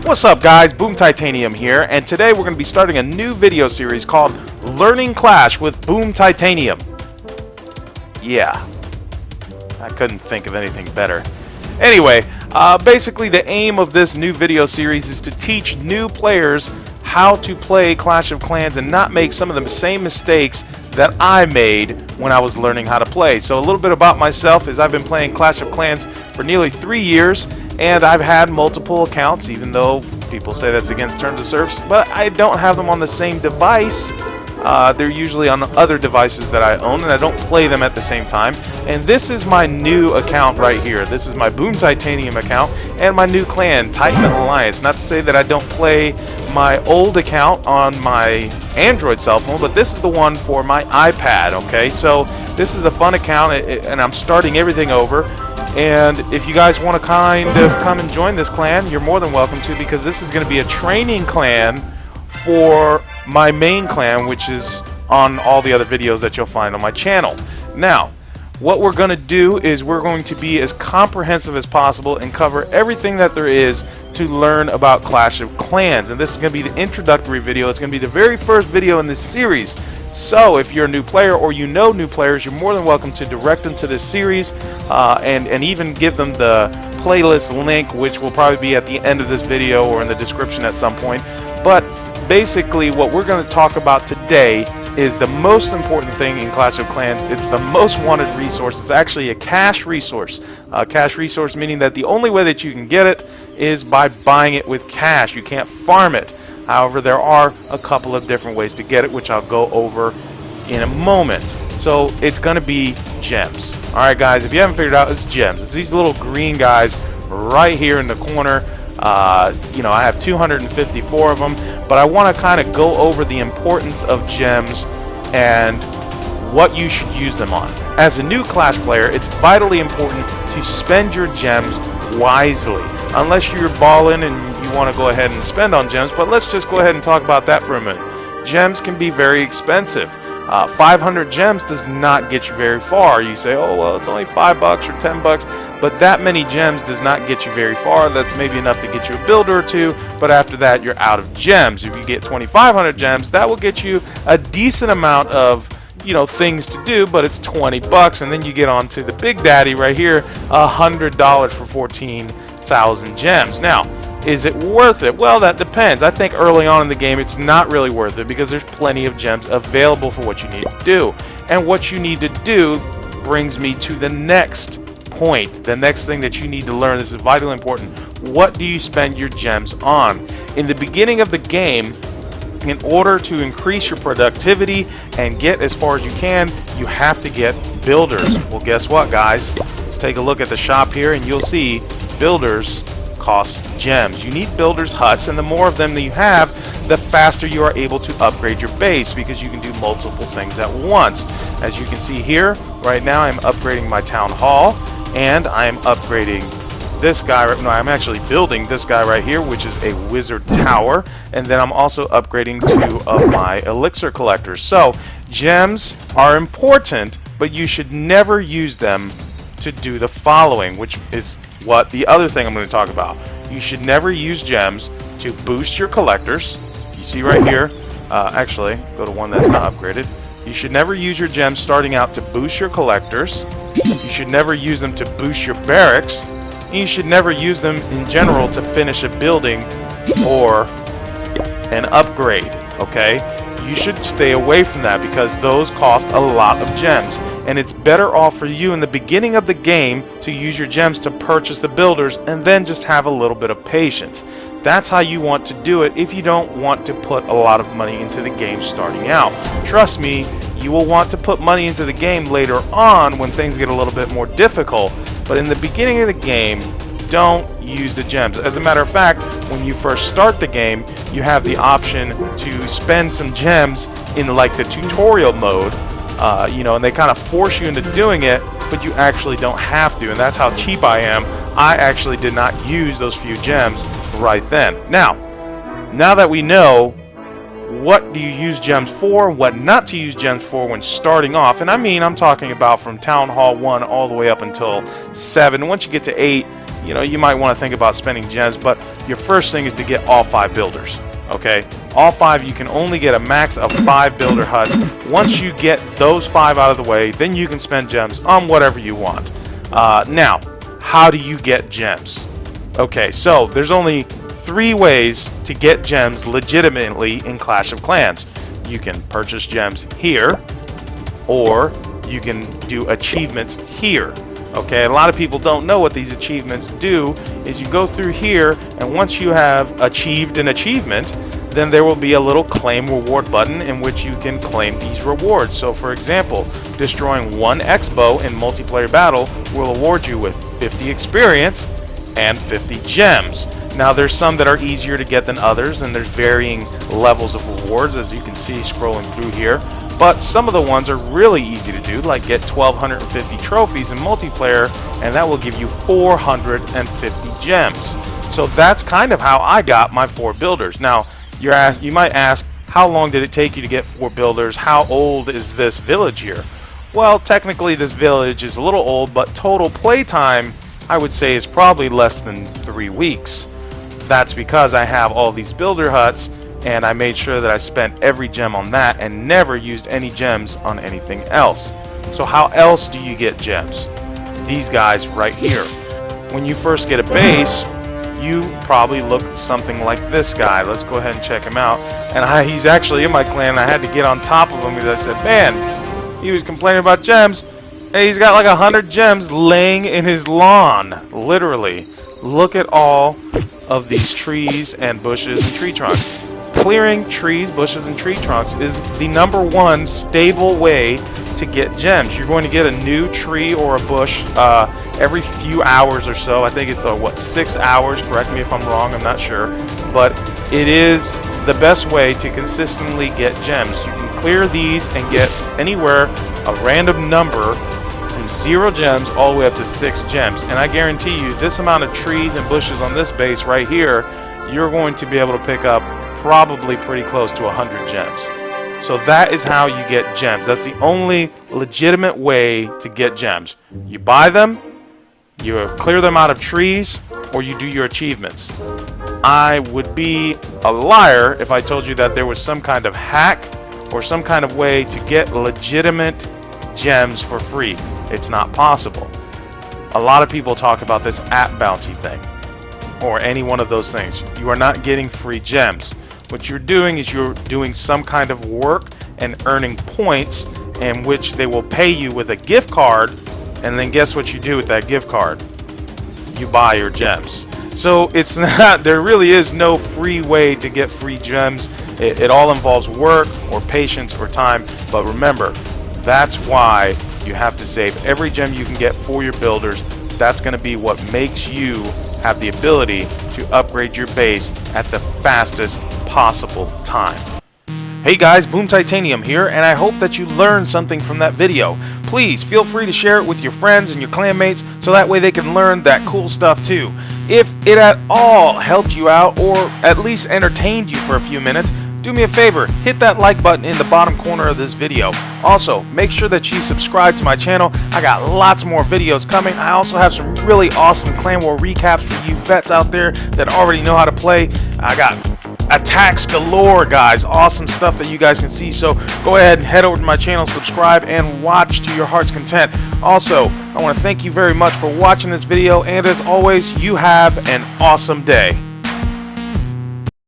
What's up guys, BoomTitanium here, and today we're going to be starting a new video series called Learning Clash with BoomTitanium. Yeah, I couldn't think of anything better. Anyway, basically the aim of this new video series is to teach new players how to play Clash of Clans and not make some of the same mistakes that I made when I was learning how to play. So a little bit about myself is I've been playing Clash of Clans for nearly 3 years, and I've had multiple accounts, even though people say that's against terms of service, but I don't have them on the same device. They're usually on other devices that I own, and I don't play them at the same time. And this is my new account right here. This is my BoomTitanium account and my new clan, Titan Alliance. Not to say that I don't play my old account on my Android cell phone, but this is the one for my iPad, okay? So this is a fun account, and I'm starting everything over. And if you guys want to kind of come and join this clan, you're more than welcome to, because this is going to be a training clan for my main clan, which is on all the other videos that you'll find on my channel. Now, what we're going to do is we're going to be as comprehensive as possible and cover everything that there is to learn about Clash of Clans. And this is going to be the introductory video. It's going to be the very first video in this series. So if you're a new player or you know new players, you're more than welcome to direct them to this series and even give them the playlist link, which will probably be at the end of this video or in the description at some point. But basically what we're going to talk about today is the most important thing in Clash of Clans. It's the most wanted resource. It's actually a cash resource. Cash resource meaning that the only way that you can get it is by buying it with cash. You can't farm it. However, there are a couple of different ways to get it, which I'll go over in a moment. So it's going to be gems. Alright guys, if you haven't figured out, it's gems. It's these little green guys right here in the corner. You know, I have 254 of them, but I want to kind of go over the importance of gems and what you should use them on. As a new Clash player, it's vitally important to spend your gems wisely. Unless you're balling and you want to go ahead and spend on gems, but let's just go ahead and talk about that for a minute. Gems can be very expensive. 500 gems does not get you very far. You say, oh well, it's only $5 or $10, but that many gems does not get you very far. That's maybe enough to get you a builder or two, but after that you're out of gems. If you get 2,500 gems, that will get you a decent amount of, you know, things to do, but it's $20, and then you get on to the big daddy right here, $100 for 14,000 gems. Now, is it worth it? Well, that depends. I think early on in the game it's not really worth it, because there's plenty of gems available for what you need to do. And what you need to do brings me to the next point. The next thing that you need to learn, this is vitally important. What do you spend your gems on? In the beginning of the game, in order to increase your productivity and get as far as you can, you have to get builders. Well, guess what guys? Let's take a look at the shop here and you'll see builders cost gems. You need builders huts, and the more of them that you have, the faster you are able to upgrade your base, because you can do multiple things at once. As you can see here, right now I'm upgrading my town hall, and I'm upgrading this guy. No, I'm actually building this guy right here, which is a wizard tower, and then I'm also upgrading 2 of my elixir collectors. So gems are important, but you should never use them to do the following, which is what the other thing I'm going to talk about. You should never use gems to boost your collectors. You see right here, actually go to one that's not upgraded. You should never use your gems starting out to boost your collectors. You should never use them to boost your barracks. And you should never use them in general to finish a building or an upgrade, okay? You should stay away from that, because those cost a lot of gems. And it's better off for you in the beginning of the game to use your gems to purchase the builders, and then just have a little bit of patience. That's how you want to do it if you don't want to put a lot of money into the game starting out. Trust me, you will want to put money into the game later on when things get a little bit more difficult. But in the beginning of the game, don't use the gems. As a matter of fact, when you first start the game, you have the option to spend some gems in like the tutorial mode. You know, and they kind of force you into doing it, but you actually don't have to, and that's how cheap I am. I actually did not use those few gems right then. Now that we know what do you use gems for, what not to use gems for when starting off. And I mean, I'm talking about from Town Hall 1 all the way up until 7. Once you get to 8, you know, you might want to think about spending gems, but your first thing is to get all 5 builders. Okay, all 5, you can only get a max of 5 builder huts. Once you get those 5 out of the way, then you can spend gems on whatever you want. Now, how do you get gems? Okay, so there's only 3 ways to get gems legitimately in Clash of Clans. You can purchase gems here, or you can do achievements here. Okay, a lot of people don't know what these achievements do. Is you go through here, and once you have achieved an achievement, then there will be a little claim reward button in which you can claim these rewards. So for example, destroying 1 X-bow in multiplayer battle will award you with 50 experience and 50 gems. Now there's some that are easier to get than others, and there's varying levels of rewards, as you can see scrolling through here. But some of the ones are really easy to do, like get 1,250 trophies in multiplayer, and that will give you 450 gems. So that's kind of how I got my 4 builders. Now, you might ask, how long did it take you to get 4 builders? How old is this village here? Well, technically this village is a little old, but total playtime, I would say, is probably less than 3 weeks. That's because I have all these builder huts, and I made sure that I spent every gem on that and never used any gems on anything else. So how else do you get gems? These guys right here. When you first get a base, you probably look something like this guy. Let's go ahead and check him out. And he's actually in my clan, and I had to get on top of him because I said, man, he was complaining about gems, and he's got like 100 gems laying in his lawn. Literally. Look at all of these trees and bushes and tree trunks. Clearing trees, bushes, and tree trunks is the #1 stable way to get gems. You're going to get a new tree or a bush every few hours or so. I think it's 6 hours, correct me if I'm wrong, I'm not sure, but it is the best way to consistently get gems. You can clear these and get anywhere a random number from 0 gems all the way up to 6 gems, and I guarantee you this amount of trees and bushes on this base right here, you're going to be able to pick up probably pretty close to 100 gems. So that is how you get gems. That's the only legitimate way to get gems. You buy them, you clear them out of trees, or you do your achievements. I would be a liar if I told you that there was some kind of hack or some kind of way to get legitimate gems for free. It's not possible. A lot of people talk about this app bounty thing, or any one of those things. You are not getting free gems. What you're doing is you're doing some kind of work and earning points, in which they will pay you with a gift card, and then guess what you do with that gift card? You buy your gems. So it's not, there really is no free way to get free gems. It all involves work or patience or time, but remember, that's why you have to save every gem you can get for your builders. That's going to be what makes you have the ability to upgrade your base at the fastest possible time. Hey guys, BoomTitanium here, and I hope that you learned something from that video. Please feel free to share it with your friends and your clanmates so that way they can learn that cool stuff too. If it at all helped you out, or at least entertained you for a few minutes, do me a favor, hit that like button in the bottom corner of this video. Also, make sure that you subscribe to my channel. I got lots more videos coming. I also have some really awesome Clan War recaps for you vets out there that already know how to play. I got attacks galore, guys. Awesome stuff that you guys can see. So go ahead and head over to my channel, subscribe, and watch to your heart's content. Also, I want to thank you very much for watching this video, and as always, you have an awesome day.